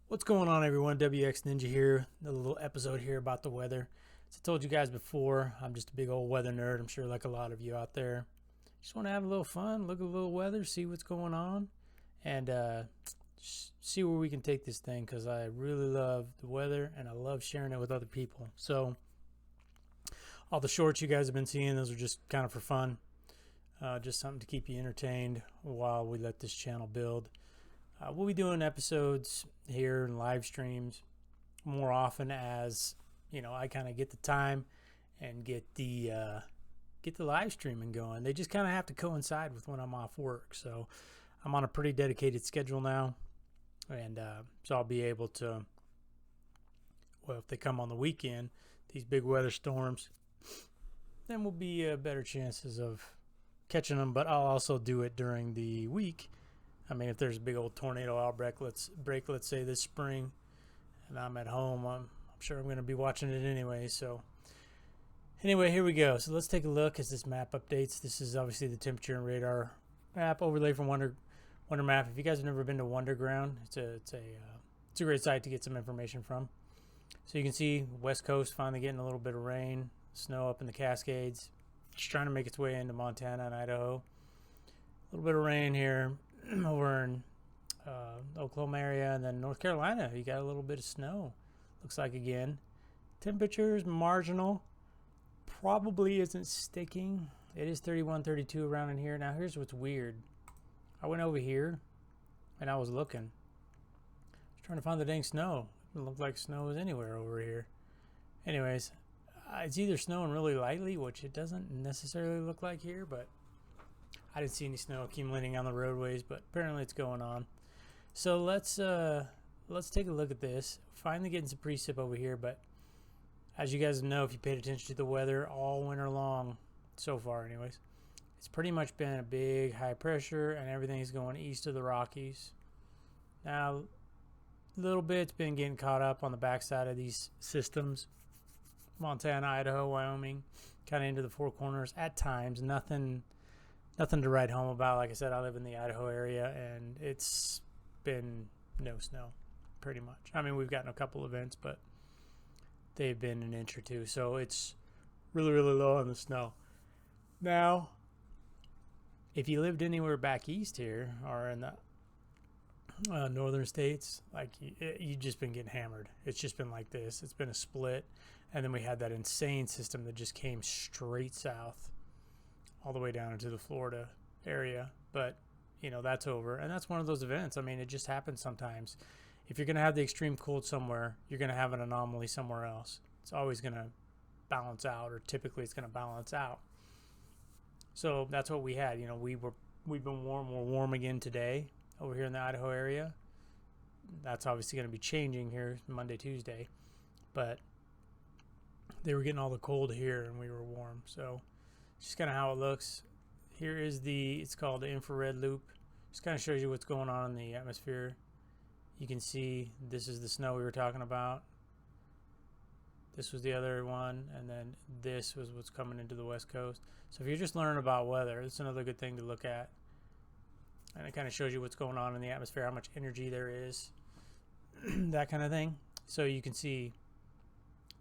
What's going on, everyone? WX Ninja here. A little episode here about the weather. As I told you guys before, I'm just a big old weather nerd. I'm sure like a lot of you out there. Just want to have a little fun, look at a little weather, see what's going on, and see where we can take this thing because I really love the weather and I love sharing it with other people. So, all the shorts you guys have been seeing, those are just kind of for fun. Just something to keep you entertained while we let this channel build. We'll be doing episodes here and live streams more often as I kind of get the time and get the live streaming going. They just kind of have to coincide with when I'm off work. So I'm on a pretty dedicated schedule now, and so I'll be able to. Well, if they come on the weekend, these big weather storms, then we'll be better chances of catching them. But I'll also do it during the week. I mean, if there's a big old tornado outbreak, let's say this spring, and I'm at home, I'm sure I'm going to be watching it anyway. So anyway, here we go. So let's take a look as this map updates. This is obviously the temperature and radar map overlay from Wonder Map. If you guys have never been to Wonderground, it's a great site to get some information from. So you can see West Coast finally getting a little bit of rain, snow up in the Cascades, just trying to make its way into Montana and Idaho. A little bit of rain here over in Oklahoma area, and then North Carolina, you got a little bit of snow. Looks like again. Temperatures marginal. Probably isn't sticking. It is 31, 32 around in here. Now here's what's weird. I went over here and I was looking. I was trying to find the dang snow. It didn't look like snow was anywhere over here. Anyways, it's either snowing really lightly, which it doesn't necessarily look like here, but I didn't see any snow accumulating on the roadways, but apparently it's going on. So let's take a look at this. Finally getting some precip over here, but as you guys know, if you paid attention to the weather all winter long, so far anyways, it's pretty much been a big high pressure and everything's going east of the Rockies. Now, a little bit's been getting caught up on the backside of these systems. Montana, Idaho, Wyoming, kind of into the Four Corners at times. Nothing to write home about. Like I said, I live in the Idaho area, and it's been no snow, pretty much. I mean, we've gotten a couple events, but they've been an inch or two, so it's really, really low on the snow. Now, if you lived anywhere back east here, or in the northern states, like you've just been getting hammered. It's just been like this. It's been a split, and then we had that insane system that just came straight south all the way down into the Florida area. But that's over, and that's one of those events. I mean, it just happens sometimes. If you're going to have the extreme cold somewhere, you're going to have an anomaly somewhere else. It's always going to balance out, or typically it's going to balance out. So that's what we had. We've been warm. We're warm again today over here in the Idaho area. That's obviously going to be changing here Monday, Tuesday, but they were getting all the cold here and we were warm. So just kind of how it looks. Here is it's called the infrared loop. Just kind of shows you what's going on in the atmosphere. You can see this is the snow we were talking about. This was the other one, and then this was what's coming into the West Coast. So if you're just learning about weather, it's another good thing to look at. And it kind of shows you what's going on in the atmosphere, how much energy there is, that kind of thing. So you can see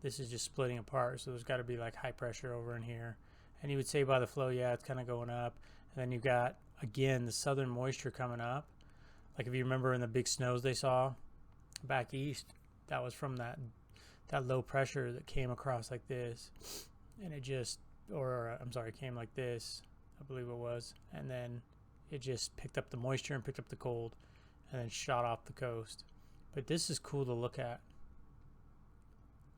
this is just splitting apart. So there's got to be like high pressure over in here. And you would say by the flow, yeah, it's kind of going up. And then you've got, again, the southern moisture coming up. Like if you remember in the big snows they saw back east, that was from that low pressure that came across like this. And it just, came like this, I believe it was. And then it just picked up the moisture and picked up the cold and then shot off the coast. But this is cool to look at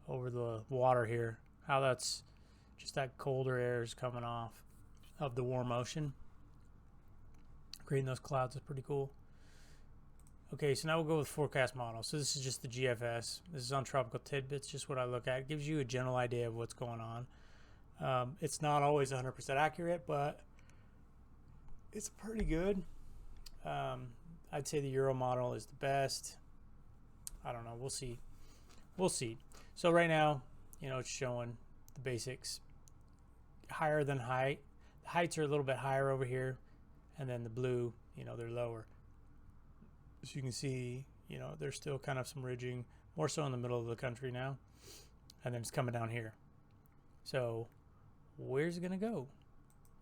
over the water here, how that's just that colder air is coming off of the warm ocean, creating those clouds. Is pretty cool. Okay, so now we'll go with forecast model. So this is just the GFS. This is on Tropical Tidbits, just what I look at. It gives you a general idea of what's going on. It's not always 100% accurate, but it's pretty good. I'd say the Euro model is the best. I don't know. We'll see. So right now, it's showing the basics. Higher than height. The heights are a little bit higher over here, and then the blue, they're lower. So you can see, You know, there's still kind of some ridging, more so in the middle of the country now. And then it's coming down here. So where's it going to go?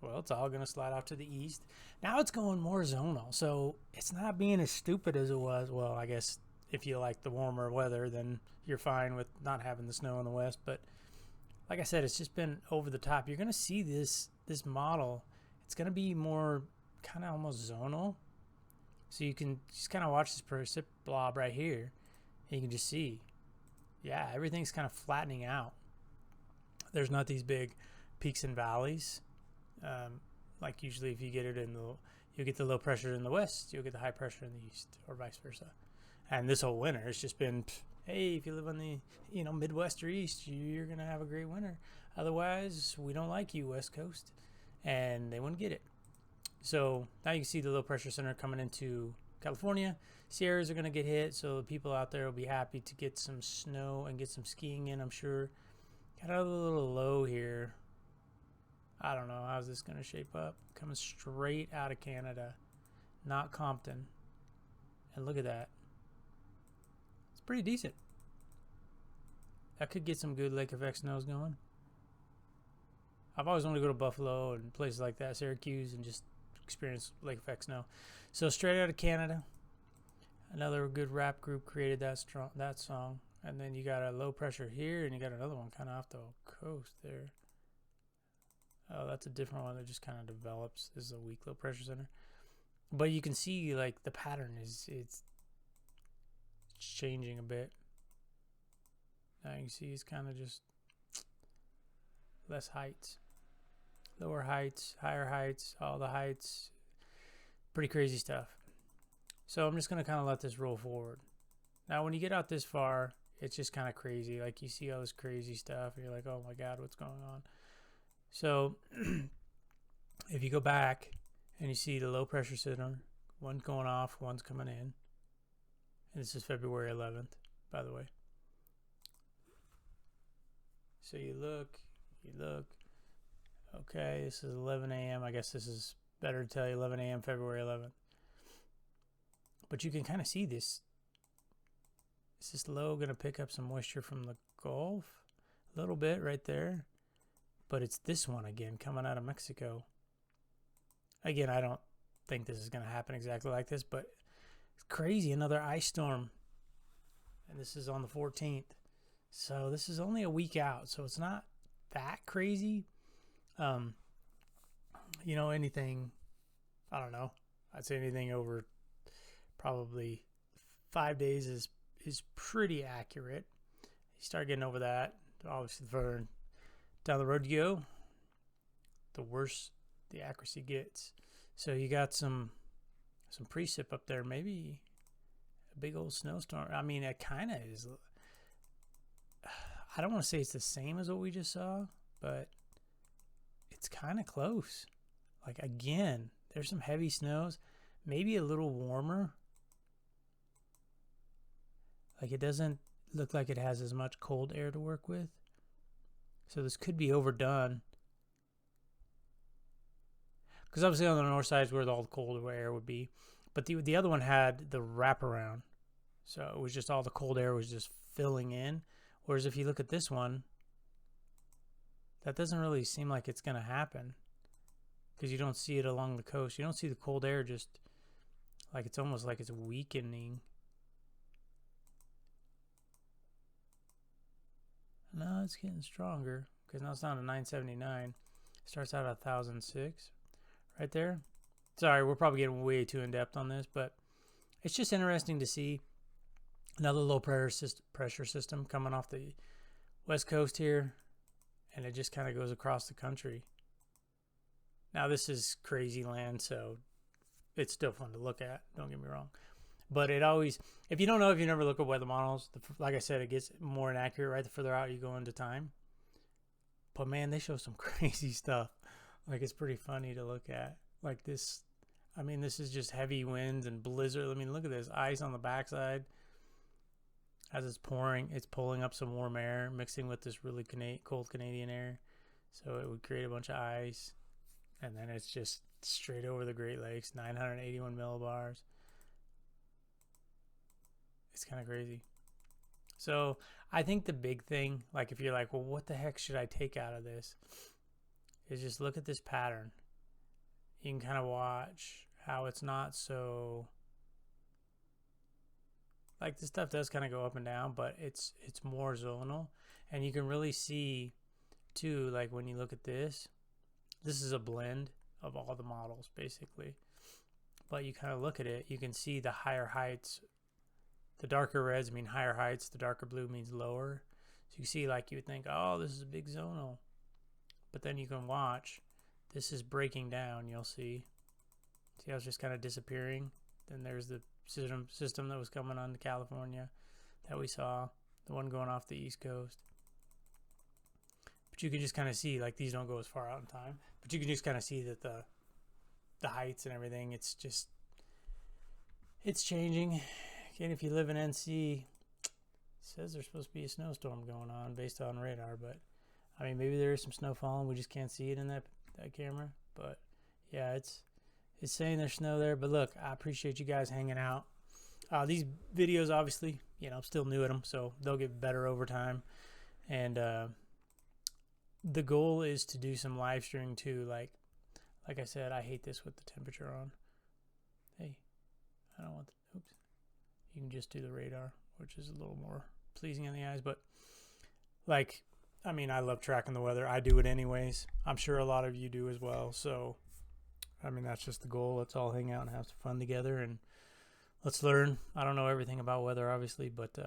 Well, it's all going to slide off to the east. Now it's going more zonal. So it's not being as stupid as it was. Well, I guess if you like the warmer weather, then you're fine with not having the snow in the west. But like I said, it's just been over the top. You're going to see this model. It's going to be more kind of almost zonal. So you can just kind of watch this precip blob right here. And you can just see, yeah, everything's kind of flattening out. There's not these big peaks and valleys. Like usually if you get it you get the low pressure in the west, you'll get the high pressure in the east, or vice versa. And this whole winter, it's just been, hey, if you live on the Midwest or east, you're gonna have a great winter. Otherwise, we don't like you, West Coast, and they wouldn't get it. So now you can see the low pressure center coming into California. Sierras are gonna get hit, so the people out there will be happy to get some snow and get some skiing in, I'm sure. Got a little low here. I don't know. How's this going to shape up? Coming straight out of Canada, not Compton. And look at that. It's pretty decent. That could get some good lake effect snows going. I've always wanted to go to Buffalo and places like that, Syracuse, and just experience lake effect snow. So straight out of Canada, another good rap group created that song. And then you got a low pressure here, and you got another one kind of off the coast there. Oh, that's a different one that just kind of develops. This is a weak low pressure center. But you can see like the pattern it's changing a bit. Now you can see it's kind of just less heights. Lower heights, higher heights, all the heights. Pretty crazy stuff. So I'm just going to kind of let this roll forward. Now when you get out this far, it's just kind of crazy. Like you see all this crazy stuff and you're like, oh my God, what's going on? So if you go back and you see the low pressure center, one's going off, one's coming in. And this is February 11th, by the way. So you look. Okay, this is 11 a.m. I guess this is better to tell you 11 a.m. February 11th. But you can kind of see this. Is this low going to pick up some moisture from the Gulf? A little bit right there. But it's this one again coming out of Mexico. Again, I don't think this is going to happen exactly like this, but it's crazy. Another ice storm. And this is on the 14th. So this is only a week out. So it's not that crazy. Anything, I don't know. I'd say anything over probably 5 days is pretty accurate. You start getting over that, obviously further down the road you go, the worse the accuracy gets. So you got some precip up there, maybe a big old snowstorm. I mean, it kind of is. I don't want to say it's the same as what we just saw, but it's kind of close. Like, again, there's some heavy snows, maybe a little warmer. Like, it doesn't look like it has as much cold air to work with. So this could be overdone. Because obviously on the north side is where all the cold air would be. But the other one had the wraparound. So it was just all the cold air was just filling in. Whereas if you look at this one, that doesn't really seem like it's going to happen. Because you don't see it along the coast. You don't see the cold air just like it's almost like it's weakening. No, it's getting stronger because now it's down to 979. Starts out at 1006 right there. Sorry, we're probably getting way too in depth on this, but it's just interesting to see another low pressure system coming off the west coast here, and it just kind of goes across the country. Now this is crazy land, so it's still fun to look at. Don't get me wrong. But it always, if you don't know, if you never look at weather models, like I said, it gets more inaccurate right the further out you go into time. But man, they show some crazy stuff. Like, it's pretty funny to look at. Like this, I mean, this is just heavy winds and blizzard. I mean, look at this ice on the backside. As it's pouring, it's pulling up some warm air, mixing with this really cold Canadian air. So it would create a bunch of ice. And then it's just straight over the Great Lakes, 981 millibars. It's kind of crazy. So I think the big thing, like if you're like, well, what the heck should I take out of this, is just look at this pattern. You can kind of watch how it's not so, like this stuff does kind of go up and down, but it's more zonal. And you can really see too, like when you look at this is a blend of all the models basically. But you kind of look at it, you can see the higher heights. The darker reds mean higher heights. The darker blue means lower. So you see, like, you would think, oh, this is a big zonal. But then you can watch. This is breaking down, you'll see. See how it's just kind of disappearing? Then there's the system that was coming on to California that we saw. The one going off the East Coast. But you can just kind of see, like, these don't go as far out in time. But you can just kind of see that the heights and everything, it's changing. And if you live in NC, it says there's supposed to be a snowstorm going on based on radar, but I mean, maybe there is some snow falling. We just can't see it in that camera. But yeah, it's saying there's snow there. But look, I appreciate you guys hanging out. These videos, obviously, you know, I'm still new at them, so they'll get better over time. And the goal is to do some live streaming too. Like I said, I hate this with the temperature on. Hey, I don't want the, oops. You can just do the radar, which is a little more pleasing in the eyes. But like, I mean, I love tracking the weather. I do it anyways. I'm sure a lot of you do as well. So, I mean, that's just the goal. Let's all hang out and have some fun together, and let's learn. I don't know everything about weather, obviously, but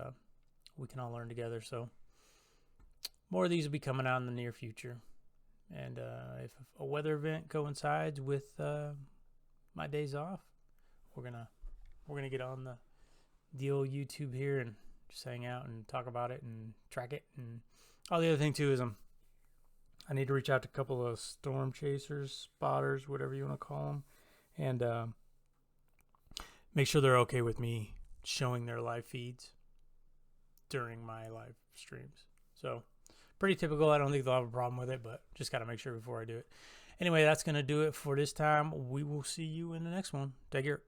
we can all learn together. So more of these will be coming out in the near future. And if a weather event coincides with my days off, we're gonna get on the old YouTube here and just hang out and talk about it and track it. And all the other thing too is I need to reach out to a couple of storm chasers, spotters, whatever you want to call them, and make sure they're okay with me showing their live feeds during my live streams. So pretty typical. I don't think they'll have a problem with it, but just got to make sure before I do it. Anyway, that's going to do it for this time. We will see you in the next one. Take care.